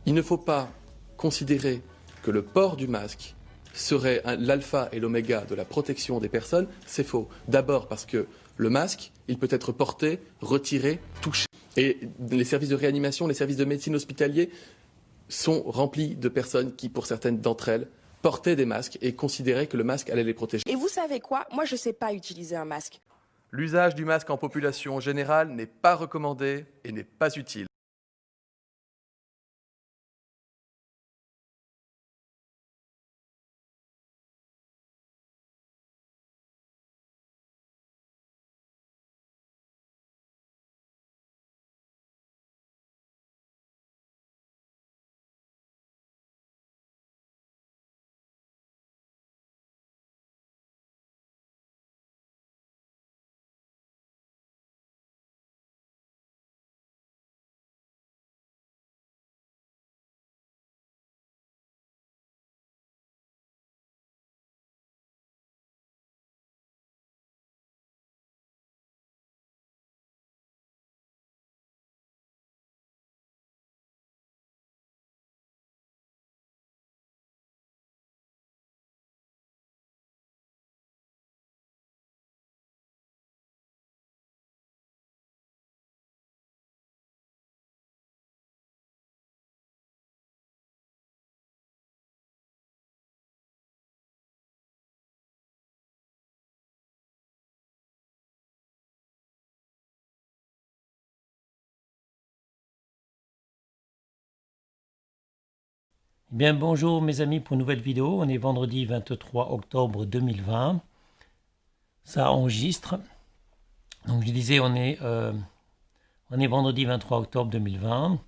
Il ne faut pas considérer que le port du masque serait l'alpha et l'oméga de la protection des personnes. C'est faux. D'abord parce que le masque, il peut être porté, retiré, touché. Et les services de réanimation, les services de médecine hospitaliers sont remplis de personnes qui, pour certaines d'entre elles, portaient des masques et considéraient que le masque allait les protéger. Et vous savez quoi? Moi, je ne sais pas utiliser un masque. L'usage du masque en population générale n'est pas recommandé et n'est pas utile. Bien, bonjour mes amis pour une nouvelle vidéo. On est vendredi 23 octobre 2020. Ça enregistre. Donc je disais, on est vendredi 23 octobre 2020.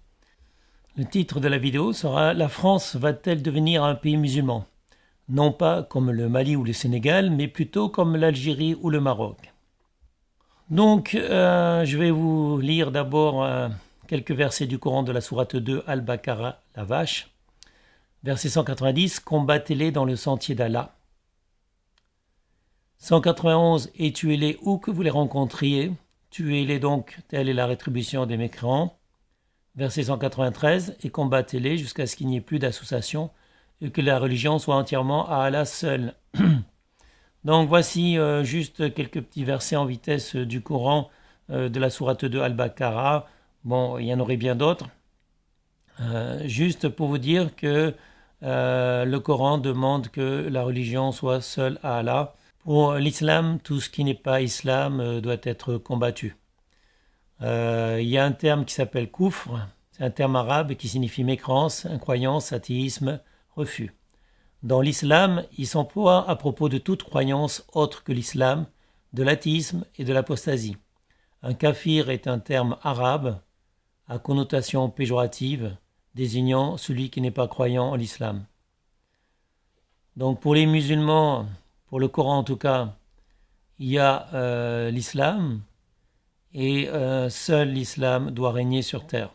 Le titre de la vidéo sera « La France va-t-elle devenir un pays musulman ?» Non pas comme le Mali ou le Sénégal, mais plutôt comme l'Algérie ou le Maroc. Donc je vais vous lire d'abord quelques versets du Coran de la sourate 2 Al-Baqarah, la vache. Verset 190, combattez-les dans le sentier d'Allah. 191, et tuez-les où que vous les rencontriez. Tuez-les donc, telle est la rétribution des mécréants. Verset 193, et combattez-les jusqu'à ce qu'il n'y ait plus d'association et que la religion soit entièrement à Allah seul. Donc voici juste quelques petits versets en vitesse du Coran de la sourate 2 Al-Baqarah. Bon, il y en aurait bien d'autres. Juste pour vous dire que le Coran demande que la religion soit seule à Allah. Pour l'islam, tout ce qui n'est pas islam doit être combattu. Il y a un terme qui s'appelle koufr, c'est un terme arabe qui signifie mécrance, incroyance, athéisme, refus. Dans l'islam, il s'emploie à propos de toute croyance autre que l'islam, de l'athéisme et de l'apostasie. Un kafir est un terme arabe à connotation péjorative, désignant celui qui n'est pas croyant en l'islam. Donc pour les musulmans, pour le Coran en tout cas, il y a l'islam et seul l'islam doit régner sur terre.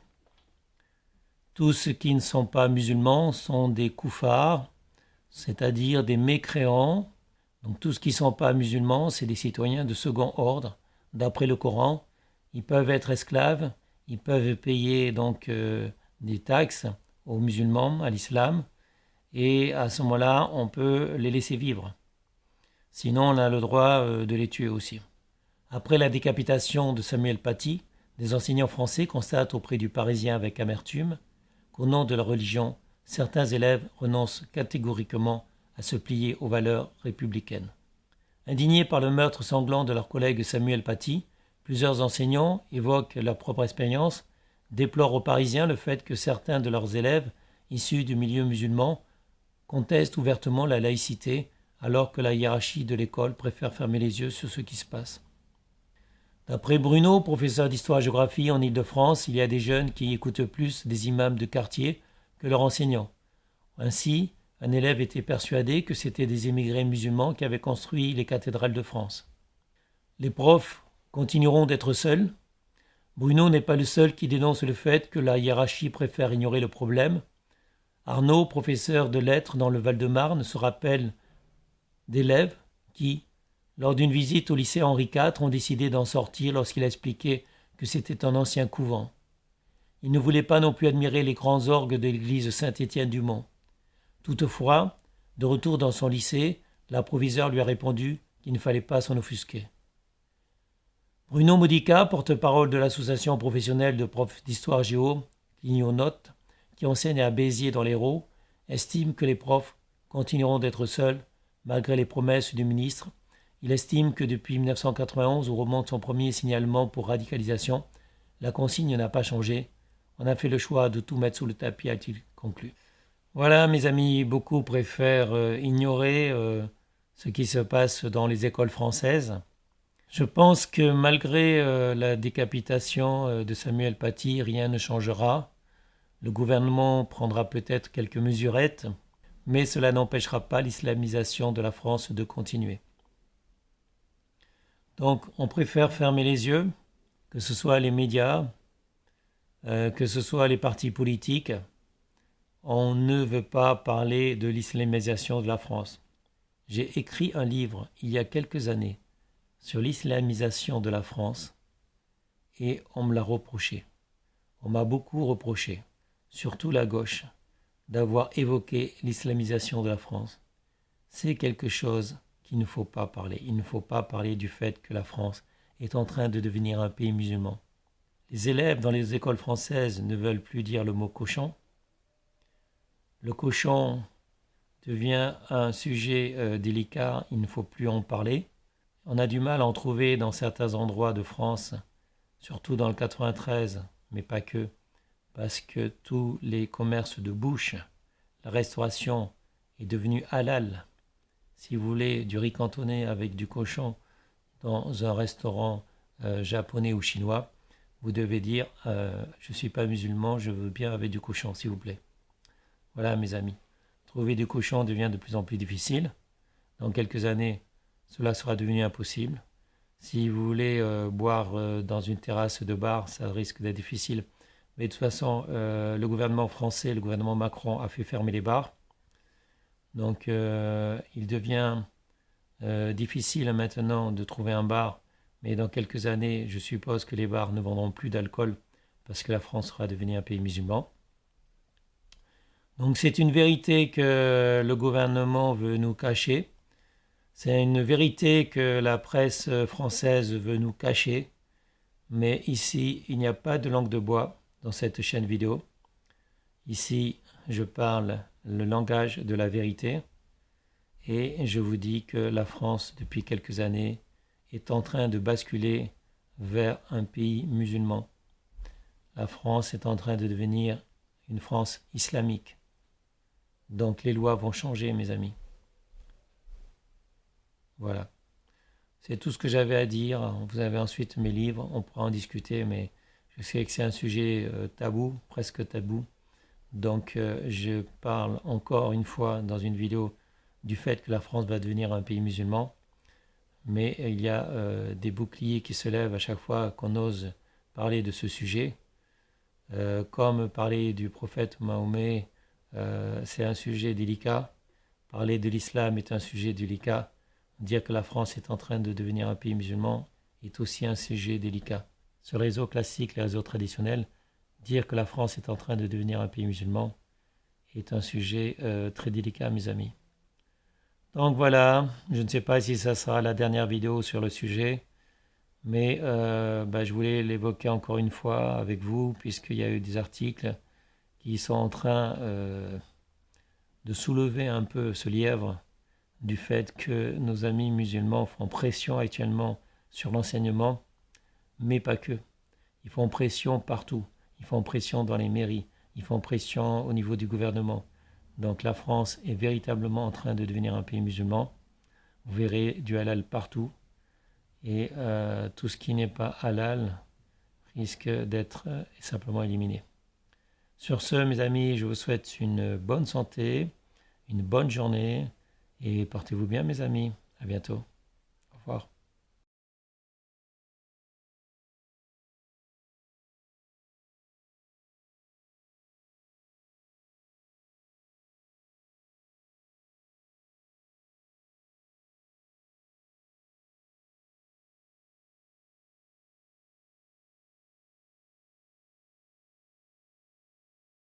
Tous ceux qui ne sont pas musulmans sont des koufars, c'est-à-dire des mécréants. Donc tous ceux qui ne sont pas musulmans, c'est des citoyens de second ordre. D'après le Coran, ils peuvent être esclaves, ils peuvent payer donc des taxes aux musulmans, à l'islam, et à ce moment-là, on peut les laisser vivre. Sinon, on a le droit de les tuer aussi. Après la décapitation de Samuel Paty, des enseignants français constatent auprès du Parisien avec amertume qu'au nom de la religion, certains élèves renoncent catégoriquement à se plier aux valeurs républicaines. Indignés par le meurtre sanglant de leur collègue Samuel Paty, plusieurs enseignants évoquent leur propre expérience, déplorent aux Parisiens le fait que certains de leurs élèves, issus du milieu musulman, contestent ouvertement la laïcité, alors que la hiérarchie de l'école préfère fermer les yeux sur ce qui se passe. D'après Bruno, professeur d'histoire-géographie en Île-de-France, il y a des jeunes qui écoutent plus des imams de quartier que leurs enseignants. Ainsi, un élève était persuadé que c'était des émigrés musulmans qui avaient construit les cathédrales de France. Les profs continueront d'être seuls. Bruno n'est pas le seul qui dénonce le fait que la hiérarchie préfère ignorer le problème. Arnaud, professeur de lettres dans le Val-de-Marne, se rappelle d'élèves qui, lors d'une visite au lycée Henri IV, ont décidé d'en sortir lorsqu'il a expliqué que c'était un ancien couvent. Il ne voulait pas non plus admirer les grands orgues de l'église Saint-Étienne-du-Mont. Toutefois, de retour dans son lycée, la proviseure lui a répondu qu'il ne fallait pas s'en offusquer. Bruno Modica, porte-parole de l'association professionnelle de profs d'histoire géo, Clignot-Notes, qui enseigne à Béziers dans l'Hérault, estime que les profs continueront d'être seuls malgré les promesses du ministre. Il estime que depuis 1991, où remonte son premier signalement pour radicalisation, la consigne n'a pas changé. On a fait le choix de tout mettre sous le tapis, a-t-il conclu. Voilà, mes amis, beaucoup préfèrent ignorer ce qui se passe dans les écoles françaises. Je pense que malgré la décapitation de Samuel Paty, rien ne changera. Le gouvernement prendra peut-être quelques mesurettes, mais cela n'empêchera pas l'islamisation de la France de continuer. Donc, on préfère fermer les yeux, que ce soit les médias, que ce soit les partis politiques. On ne veut pas parler de l'islamisation de la France. J'ai écrit un livre il y a quelques années sur l'islamisation de la France et on me l'a reproché. On m'a beaucoup reproché, surtout la gauche, d'avoir évoqué l'islamisation de la France. C'est quelque chose qu'il ne faut pas parler. Il ne faut pas parler du fait que la France est en train de devenir un pays musulman. Les élèves dans les écoles françaises ne veulent plus dire le mot cochon. Le cochon devient un sujet délicat, il ne faut plus en parler. On a du mal à en trouver dans certains endroits de France, surtout dans le 93, mais pas que, parce que tous les commerces de bouche, la restauration est devenue halal. Si vous voulez du riz cantonné avec du cochon dans un restaurant japonais ou chinois, vous devez dire « je ne suis pas musulman, je veux bien avec du cochon, s'il vous plaît ». Voilà, mes amis. Trouver du cochon devient de plus en plus difficile. Dans quelques années, cela sera devenu impossible. Si vous voulez boire dans une terrasse de bar, ça risque d'être difficile. Mais de toute façon, le gouvernement français, le gouvernement Macron a fait fermer les bars. Donc, il devient difficile maintenant de trouver un bar. Mais dans quelques années, je suppose que les bars ne vendront plus d'alcool parce que la France sera devenue un pays musulman. Donc c'est une vérité que le gouvernement veut nous cacher. C'est une vérité que la presse française veut nous cacher. Mais ici, il n'y a pas de langue de bois dans cette chaîne vidéo. Ici, je parle le langage de la vérité. Et je vous dis que la France, depuis quelques années, est en train de basculer vers un pays musulman. La France est en train de devenir une France islamique. Donc les lois vont changer, mes amis. Voilà. C'est tout ce que j'avais à dire. Vous avez ensuite mes livres, on pourra en discuter, mais je sais que c'est un sujet tabou, presque tabou. Donc je parle encore une fois dans une vidéo du fait que la France va devenir un pays musulman. Mais il y a des boucliers qui se lèvent à chaque fois qu'on ose parler de ce sujet. Comme parler du prophète Mahomet, c'est un sujet délicat. Parler de l'islam est un sujet délicat. Dire que la France est en train de devenir un pays musulman est aussi un sujet délicat. Sur les réseaux classiques, les réseaux traditionnels, dire que la France est en train de devenir un pays musulman est un sujet très délicat, mes amis. Donc voilà, je ne sais pas si ça sera la dernière vidéo sur le sujet, mais je voulais l'évoquer encore une fois avec vous, puisqu'il y a eu des articles qui sont en train de soulever un peu ce lièvre du fait que nos amis musulmans font pression actuellement sur l'enseignement, mais pas que. Ils font pression partout. Ils font pression dans les mairies. Ils font pression au niveau du gouvernement. Donc la France est véritablement en train de devenir un pays musulman. Vous verrez du halal partout. Et tout ce qui n'est pas halal risque d'être simplement éliminé. Sur ce, mes amis, je vous souhaite une bonne santé, une bonne journée. Et portez-vous bien, mes amis. À bientôt. Au revoir.